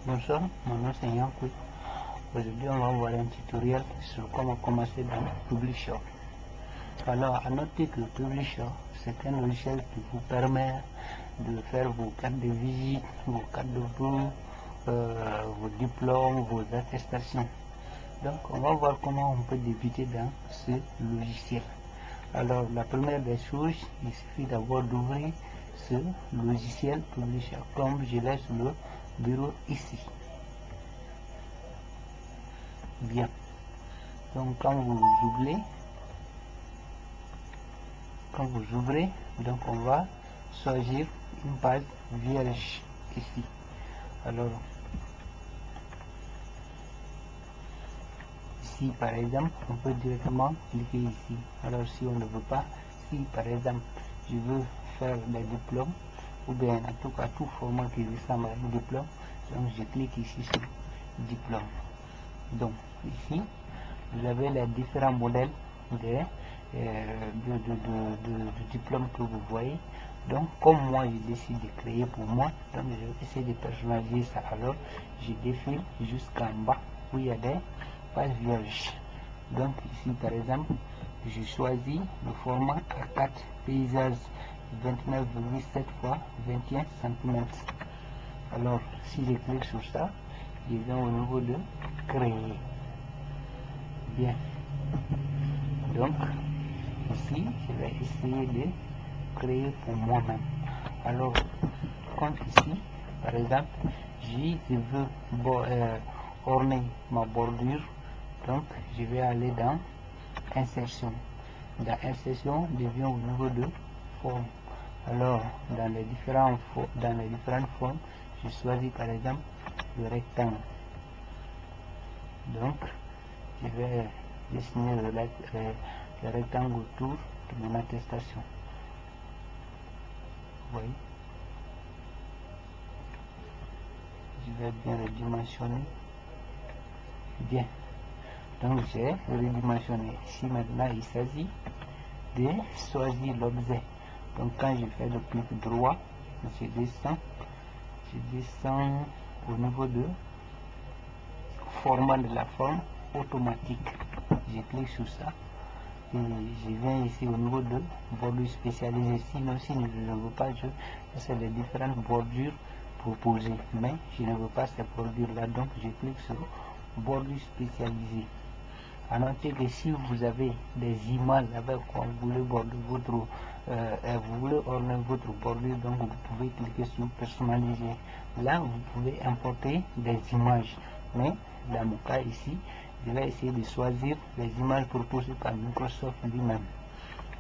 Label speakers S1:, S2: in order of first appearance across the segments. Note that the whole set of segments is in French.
S1: Bonsoir, mon nom c'est Yankou. Aujourd'hui, on va voir un tutoriel sur comment commencer dans Publisher. Alors, à noter que Publisher, c'est un logiciel qui vous permet de faire vos cartes de visite, vos cartes de vœux, vos diplômes, vos attestations. Donc, on va voir comment on peut débuter dans ce logiciel. Alors, la première des choses, il suffit d'abord d'ouvrir ce logiciel Publisher, comme je l'ai sur le bureau ici. Bien. Donc, quand vous ouvrez, donc on va choisir une page vierge ici. Alors, ici par exemple, on peut directement cliquer ici. Alors, si on ne veut pas, si par exemple je veux faire des diplômes, ou bien en tout cas tout format qui ressemble à un diplôme, donc je clique ici sur diplôme. Donc ici vous avez les différents modèles de diplômes que vous voyez. Donc comme moi je décide de créer pour moi, donc je vais essayer de personnaliser ça. Alors je défile jusqu'en bas où il y a des pages vierges. Donc ici par exemple je choisis le format A4 paysage 29,7 x 21 cm. Alors si je clique sur ça, je viens au niveau de créer. Bien. Donc ici je vais essayer de créer pour moi-même. Alors comme ici par exemple je veux orner ma bordure, donc je vais aller dans insertion. Dans insertion, je viens au niveau de forme. Alors dans les différentes formes, je choisis par exemple le rectangle. Donc je vais dessiner le rectangle autour de mon attestation. Vous voyez, je vais bien redimensionner. Bien, donc j'ai redimensionné. Ici maintenant il s'agit de choisir l'objet. Donc quand je fais le clic droit, je descends au niveau de format de la forme automatique. Je clique sur ça et je viens ici au niveau de bordure spécialisée. Sinon, si je ne veux pas, c'est les différentes bordures proposées, mais je ne veux pas ces bordures là, donc je clique sur bordure spécialisée. À noter que si vous avez des images avec quoi vous voulez border vous voulez orner votre bordure, donc vous pouvez cliquer sur personnaliser. Là vous pouvez importer des images, mais dans mon cas ici je vais essayer de choisir les images proposées par Microsoft lui-même.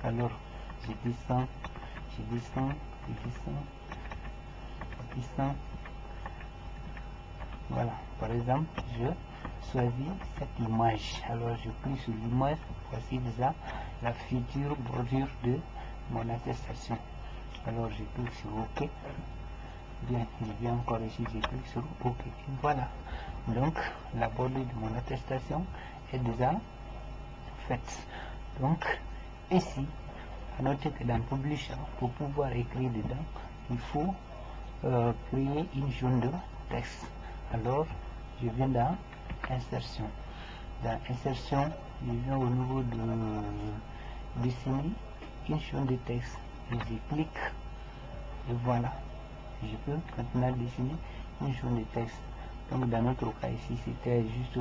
S1: Alors je descends, voilà, par exemple je choisis cette image. Alors je clique sur l'image. Voici déjà la future bordure de mon attestation. Alors je clique sur OK. Bien, je viens encore ici, je clique sur OK. Et voilà, donc la bordure de mon attestation est déjà faite. Donc ici, à noter que dans Publisher, pour pouvoir écrire dedans, il faut créer une zone de texte. Alors je viens dans insertion. Dans insertion, je viens au niveau de dessiner une zone de texte et je clique et voilà, je peux maintenant dessiner une zone de texte. Donc dans notre cas ici c'était juste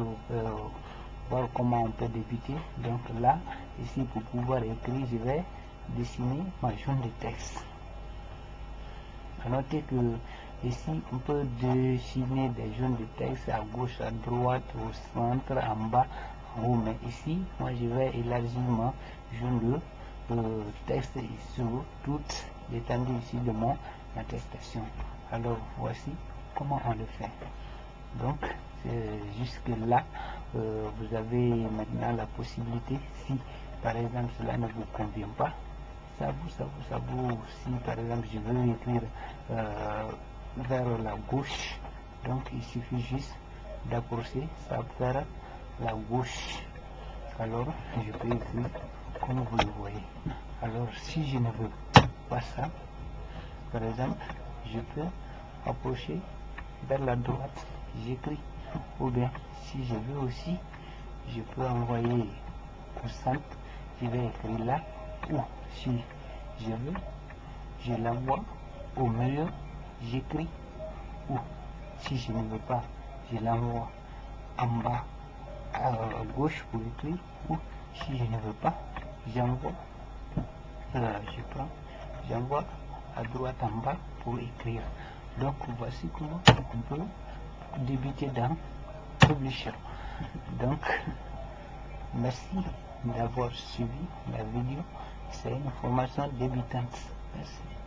S1: voir comment on peut débuter. Donc là ici pour pouvoir écrire, je vais dessiner ma zone de texte. À noter que ici on peut dessiner des zones de texte à gauche, à droite, au centre, en bas, en haut, mais ici moi je vais élargir ma zone de texte sur toute l'étendue ici de mon attestation. Alors voici comment on le fait. Donc jusque là vous avez maintenant la possibilité, si par exemple cela ne vous convient pas, ça vous, si par exemple je veux écrire vers la gauche, donc il suffit juste d'approcher ça vers la gauche. Alors je peux écrire comme vous le voyez. Alors si je ne veux pas ça, par exemple je peux approcher vers la droite. j'écris. Ou bien si je veux aussi, je peux envoyer au centre, je vais écrire là, ou si je veux, je l'envoie au milieu, j'écris, ou si je ne veux pas, je l'envoie en bas à gauche pour écrire, ou si je ne veux pas, j'envoie, j'envoie à droite en bas pour écrire. Donc voici comment on peut débuter dans Publisher. Donc merci d'avoir suivi la vidéo, c'est une formation débutante. Merci.